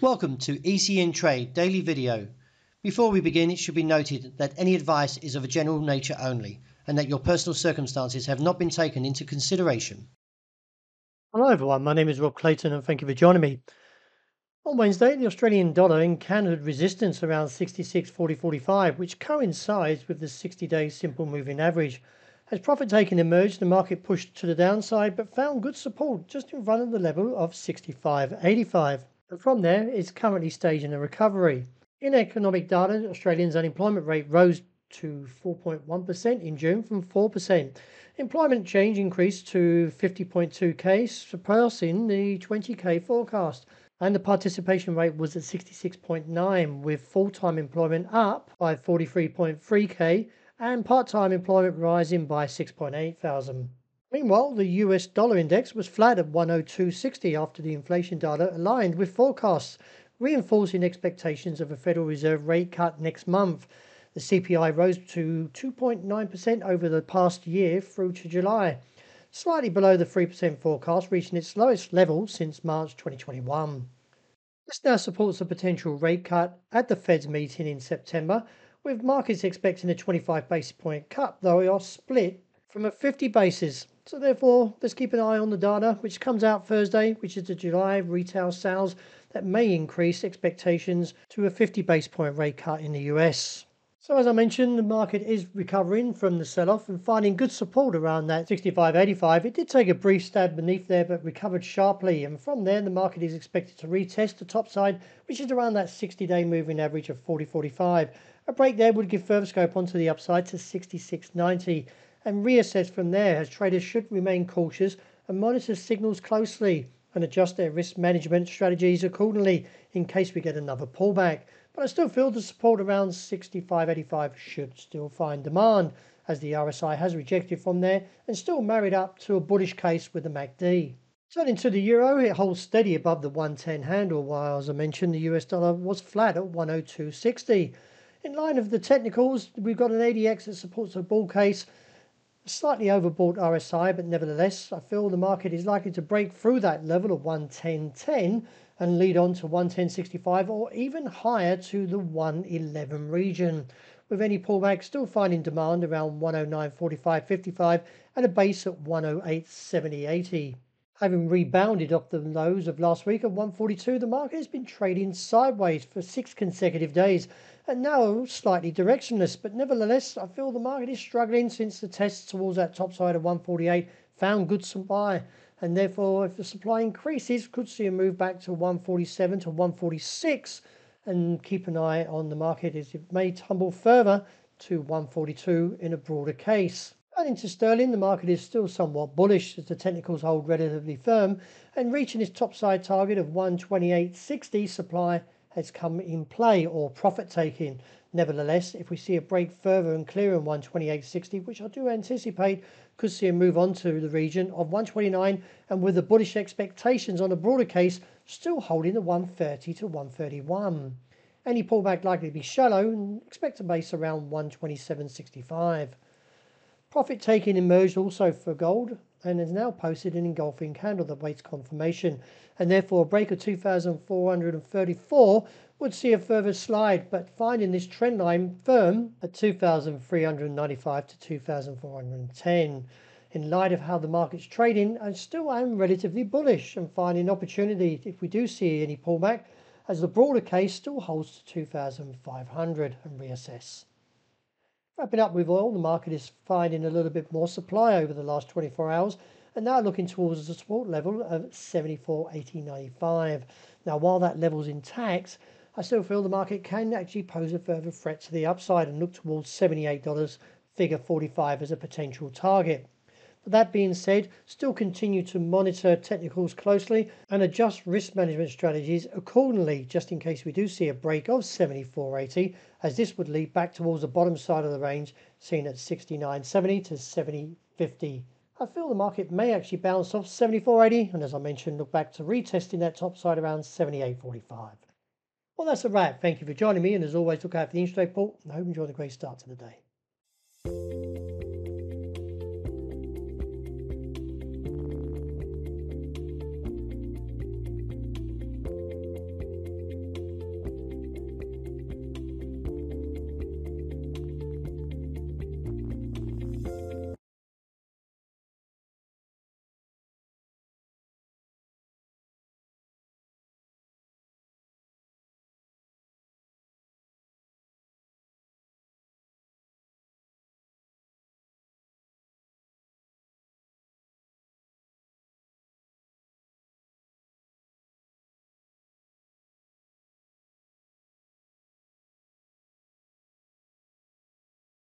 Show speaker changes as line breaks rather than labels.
Welcome to ECN Trade Daily Video. Before we begin, it should be noted that any advice is of a general nature only and that your personal circumstances have not been taken into consideration.
Hello everyone, my name is Rob Clayton and thank you for joining me. On Wednesday, the Australian dollar encountered resistance around 66.40.45, which coincides with the 60-day simple moving average. As profit taking emerged, the market pushed to the downside but found good support just in front of the level of 65.85. And from there, it's currently staging a recovery. In economic data, Australia's unemployment rate rose to 4.1% in June from 4%. Employment change increased to 50.2k, surpassing the 20k forecast. And the participation rate was at 66.9, with full-time employment up by 43.3k and part-time employment rising by 6.8 thousand. Meanwhile, the US dollar index was flat at 102.60 after the inflation data aligned with forecasts, reinforcing expectations of a Federal Reserve rate cut next month. The CPI rose to 2.9% over the past year through to July, slightly below the 3% forecast, reaching its lowest level since March 2021. This now supports a potential rate cut at the Fed's meeting in September, with markets expecting a 25 basis point cut, though they are split from a 50 basis. So therefore, let's keep an eye on the data, which comes out Thursday, which is the July retail sales, that may increase expectations to a 50 basis point rate cut in the US. So as I mentioned, the market is recovering from the sell-off and finding good support around that 65.85. It did take a brief stab beneath there, but recovered sharply. And from there, the market is expected to retest the top side, which is around that 60-day moving average of 40.45. A break there would give further scope onto the upside to 66.90 and reassess from there, as traders should remain cautious and monitor signals closely and adjust their risk management strategies accordingly in case we get another pullback. But I still feel the support around 65.85 should still find demand, as the RSI has rejected from there and still married up to a bullish case with the MACD. Turning to the euro, it holds steady above the 110 handle, while, as I mentioned, the US dollar was flat at 102.60. In line of the technicals, we've got an ADX that supports a bull case, a slightly overbought RSI, but nevertheless, I feel the market is likely to break through that level of 110.10 and lead on to 110.65 or even higher to the 111 region, with any pullback still finding demand around 109.45.55 and a base at 108.70.80. Having rebounded off the lows of last week at 142, the market has been trading sideways for 6 consecutive days and now slightly directionless. But nevertheless, I feel the market is struggling since the tests towards that top side of 148 found good supply. And therefore, if the supply increases, could see a move back to 147 to 146. And keep an eye on the market as it may tumble further to 142 in a broader case. Turning to sterling, the market is still somewhat bullish as the technicals hold relatively firm, and reaching its topside target of 128.60 supply has come in play, or profit taking. Nevertheless, if we see a break further and clear in 128.60, which I do anticipate, could see a move on to the region of 129, and with the bullish expectations on a broader case still holding the 130 to 131. Any pullback likely to be shallow, and expect a base around 127.65. Profit taking emerged also for gold and has now posted an engulfing candle that waits confirmation, and therefore a break of 2,434 would see a further slide, but finding this trend line firm at 2,395 to 2,410. In light of how the market's trading, I still am relatively bullish and finding opportunity if we do see any pullback, as the broader case still holds to 2,500 and reassess. Wrapping up with oil, the market is finding a little bit more supply over the last 24 hours and now looking towards the support level of 74.80.95. Now, while that level's intact, I still feel the market can actually pose a further threat to the upside and look towards $78 figure 45 as a potential target. But that being said, still continue to monitor technicals closely and adjust risk management strategies accordingly, just in case we do see a break of 74.80, as this would lead back towards the bottom side of the range, seen at 69.70 to 70.50. I feel the market may actually bounce off 74.80, and as I mentioned, look back to retesting that top side around 78.45. Well, that's a wrap. Thank you for joining me, and as always, look out for the interest rate report, and I hope you enjoy the great start to the day.